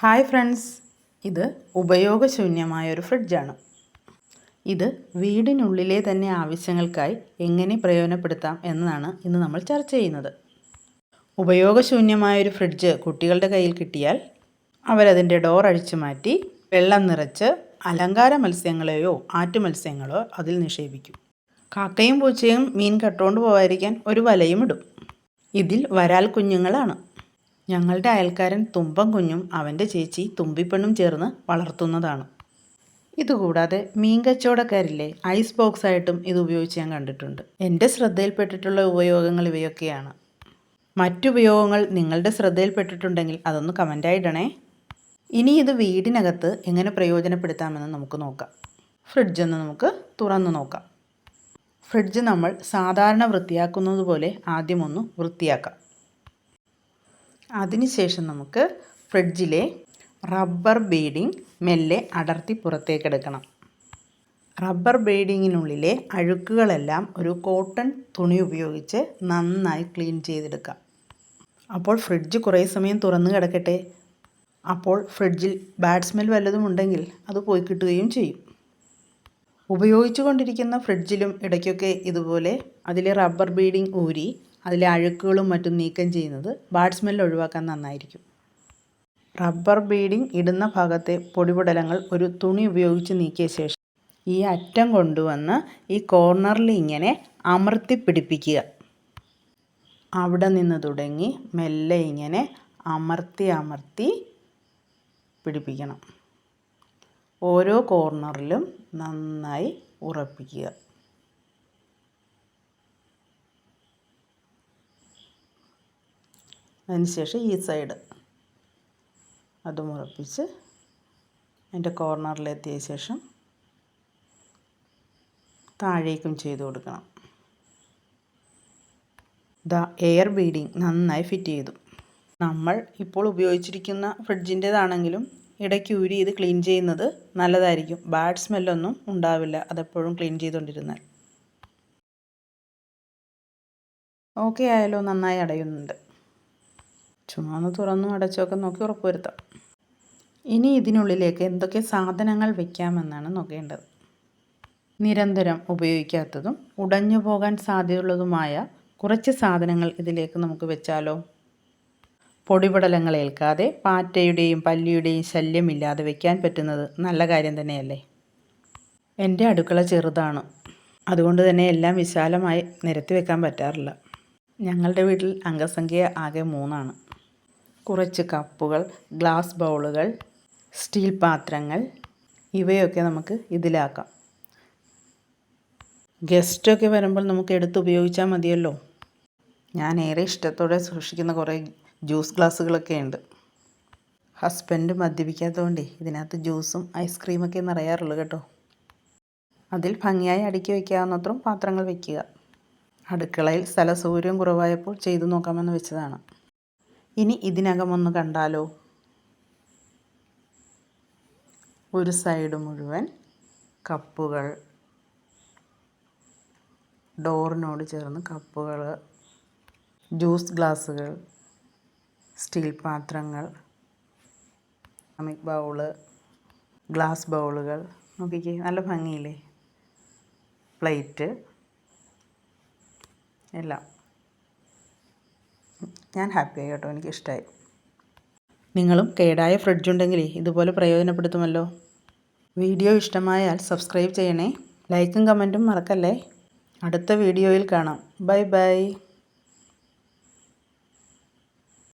Hi friends, ഇത് ഉപയോഗശൂന്യമായൊരു ഫ്രിഡ്ജാണ്. ഇത് വീടിനുള്ളിലെ തന്നെ ആവശ്യങ്ങൾക്കായി എങ്ങനെ പ്രയോജനപ്പെടുത്താം എന്നതാണ് ഇന്ന് നമ്മൾ ചർച്ച ചെയ്യുന്നത്. ഉപയോഗശൂന്യമായൊരു ഫ്രിഡ്ജ് കുട്ടികളുടെ കയ്യിൽ കിട്ടിയാൽ അവരതിൻ്റെ ഡോർ അഴിച്ചു മാറ്റി വെള്ളം നിറച്ച് അലങ്കാര മത്സ്യങ്ങളെയോ ആറ്റുമത്സ്യങ്ങളോ അതിൽ നിക്ഷേപിക്കും. കാക്കയും പൂച്ചയും മീൻ കട്ടുകൊണ്ട് പോകാതിരിക്കാൻ ഒരു വലയും ഇടും. ഇതിൽ വരാൽ കുഞ്ഞുങ്ങളാണ്. ഞങ്ങളുടെ അയൽക്കാരൻ തുമ്പം കുഞ്ഞും അവൻ്റെ ചേച്ചി തുമ്പിപ്പെണ്ണും ചേർന്ന് വളർത്തുന്നതാണ്. ഇതുകൂടാതെ മീൻ കച്ചവടക്കാരില്ലേ, ഐസ് ബോക്സ് ആയിട്ടും ഇത് ഉപയോഗിച്ച് ഞാൻ കണ്ടിട്ടുണ്ട്. എൻ്റെ ശ്രദ്ധയിൽപ്പെട്ടിട്ടുള്ള ഉപയോഗങ്ങൾ ഇവയൊക്കെയാണ്. മറ്റുപയോഗങ്ങൾ നിങ്ങളുടെ ശ്രദ്ധയിൽപ്പെട്ടിട്ടുണ്ടെങ്കിൽ അതൊന്ന് കമൻ്റായി ഇടണേ. ഇനി ഇത് വീടിനകത്ത് എങ്ങനെ പ്രയോജനപ്പെടുത്താമെന്ന് നമുക്ക് നോക്കാം. ഫ്രിഡ്ജൊന്ന് നമുക്ക് തുറന്നു നോക്കാം. ഫ്രിഡ്ജ് നമ്മൾ സാധാരണ വൃത്തിയാക്കുന്നത് പോലെ ആദ്യമൊന്ന് വൃത്തിയാക്കാം. അതിനുശേഷം നമുക്ക് ഫ്രിഡ്ജിലെ റബ്ബർ ബീഡിങ് മെല്ലെ അടർത്തി പുറത്തേക്കെടുക്കണം. റബ്ബർ ബീഡിങ്ങിനുള്ളിലെ അഴുക്കുകളെല്ലാം ഒരു കോട്ടൺ തുണി ഉപയോഗിച്ച് നന്നായി ക്ലീൻ ചെയ്തെടുക്കാം. അപ്പോൾ ഫ്രിഡ്ജ് കുറേ സമയം തുറന്നു കിടക്കട്ടെ. അപ്പോൾ ഫ്രിഡ്ജിൽ ബാഡ് സ്മെൽ വല്ലതും ഉണ്ടെങ്കിൽ അത് പോയി കിട്ടുകയും ചെയ്യും. ഉപയോഗിച്ചു കൊണ്ടിരിക്കുന്ന ഫ്രിഡ്ജിലും ഇടയ്ക്കൊക്കെ ഇതുപോലെ അതിലെ റബ്ബർ ബീഡിങ് ഊരി അതിലെ അഴുക്കുകളും മറ്റും നീക്കം ചെയ്യുന്നത് ബാഡ് സ്മെല്ല് ഒഴിവാക്കാൻ നന്നായിരിക്കും. റബ്ബർ ബീഡിങ് ഇടുന്ന ഭാഗത്തെ പൊടിപടലങ്ങൾ ഒരു തുണി ഉപയോഗിച്ച് നീക്കിയ ശേഷം ഈ അറ്റം കൊണ്ടുവന്ന് ഈ കോർണറിൽ ഇങ്ങനെ അമർത്തി പിടിപ്പിക്കുക. അവിടെ നിന്ന് തുടങ്ങി മെല്ലെ ഇങ്ങനെ അമർത്തി പിടിപ്പിക്കണം. ഓരോ കോർണറിലും നന്നായി ഉറപ്പിക്കുക. അതിനുശേഷം ഈ സൈഡ് അതും ഉറപ്പിച്ച് അതിൻ്റെ കോർണറിലെത്തിയ ശേഷം താഴേക്കും ചെയ്ത് കൊടുക്കണം. എയർ ബീഡിങ് നന്നായി ഫിറ്റ് ചെയ്തു. നമ്മൾ ഇപ്പോൾ ഉപയോഗിച്ചിരിക്കുന്ന ഫ്രിഡ്ജിൻ്റേതാണെങ്കിലും ഇടയ്ക്ക് ഊരി ഇത് ക്ലീൻ ചെയ്യുന്നത് നല്ലതായിരിക്കും. ബാഡ് സ്മെല്ലൊന്നും ഉണ്ടാവില്ല അതെപ്പോഴും ക്ലീൻ ചെയ്തുകൊണ്ടിരുന്നാൽ. ഓക്കെ ആയാലോ? നന്നായി അടയുന്നുണ്ട്. ചുമ്മാ ഒന്ന് തുറന്നു അടച്ചൊക്കെ നോക്കി ഉറപ്പുവരുത്താം. ഇനി ഇതിനുള്ളിലേക്ക് എന്തൊക്കെ സാധനങ്ങൾ വയ്ക്കാമെന്നാണ് നോക്കേണ്ടത്. നിരന്തരം ഉപയോഗിക്കാത്തതും ഉടഞ്ഞു പോകാൻ സാധ്യതയുള്ളതുമായ കുറച്ച് സാധനങ്ങൾ ഇതിലേക്ക് നമുക്ക് വെച്ചാലോ? പൊടിപടലങ്ങൾ ഏൽക്കാതെ പാറ്റയുടെയും പല്ലിയുടെയും ശല്യമില്ലാതെ വയ്ക്കാൻ പറ്റുന്നത് നല്ല കാര്യം തന്നെയല്ലേ. എൻ്റെ അടുക്കള ചെറുതാണ്, അതുകൊണ്ട് തന്നെ എല്ലാം വിശാലമായി നിരത്തി വെക്കാൻ പറ്റാറില്ല. ഞങ്ങളുടെ വീട്ടിൽ അംഗസംഖ്യ ആകെ 3 കുറച്ച് കപ്പുകൾ, ഗ്ലാസ് ബൗളുകൾ, സ്റ്റീൽ പാത്രങ്ങൾ ഇവയൊക്കെ നമുക്ക് ഇതിലാക്കാം. ഗസ്റ്റൊക്കെ വരുമ്പോൾ നമുക്ക് എടുത്ത് ഉപയോഗിച്ചാൽ മതിയല്ലോ. ഞാൻ ഏറെ ഇഷ്ടത്തോടെ സൂക്ഷിക്കുന്ന കുറേ ജ്യൂസ് ഗ്ലാസ്സുകളൊക്കെ ഉണ്ട്. ഹസ്ബൻഡ് മദ്യപിക്കാത്തതുകൊണ്ടേ ഇതിനകത്ത് ജ്യൂസും ഐസ്ക്രീമൊക്കെ നിറയാറുള്ളൂ കേട്ടോ. അതിൽ ഭംഗിയായി അടുക്കി വയ്ക്കാവുന്നത്രയും പാത്രങ്ങൾ വയ്ക്കുക. അടുക്കളയിൽ സ്ഥലസൗകര്യം കുറവായപ്പോൾ ചെയ്തു നോക്കാമെന്ന് വെച്ചതാണ്. ഇനി ഇതിനകം ഒന്ന് കണ്ടാലോ? ഒരു സൈഡ് മുഴുവൻ കപ്പുകൾ, ഡോറിനോട് ചേർന്ന് കപ്പുകൾ, ജ്യൂസ് ഗ്ലാസ്സുകൾ, സ്റ്റീൽ പാത്രങ്ങൾ, അമിക് ബൗള്, ഗ്ലാസ് ബൗളുകൾ നോക്കിക്കേ, നല്ല ഭംഗിയില്ലേ? പ്ലേറ്റ് എല്ലാം. ഞാൻ ഹാപ്പിയായി കേട്ടോ, എനിക്കിഷ്ടമായി. നിങ്ങളും കേടായ ഫ്രിഡ്ജുണ്ടെങ്കിൽ ഇതുപോലെ പ്രയോജനപ്പെടുത്തുമല്ലോ. വീഡിയോ ഇഷ്ടമായാൽ സബ്സ്ക്രൈബ് ചെയ്യണേ. ലൈക്കും കമൻറ്റും മറക്കല്ലേ. അടുത്ത വീഡിയോയിൽ കാണാം. Bye bye.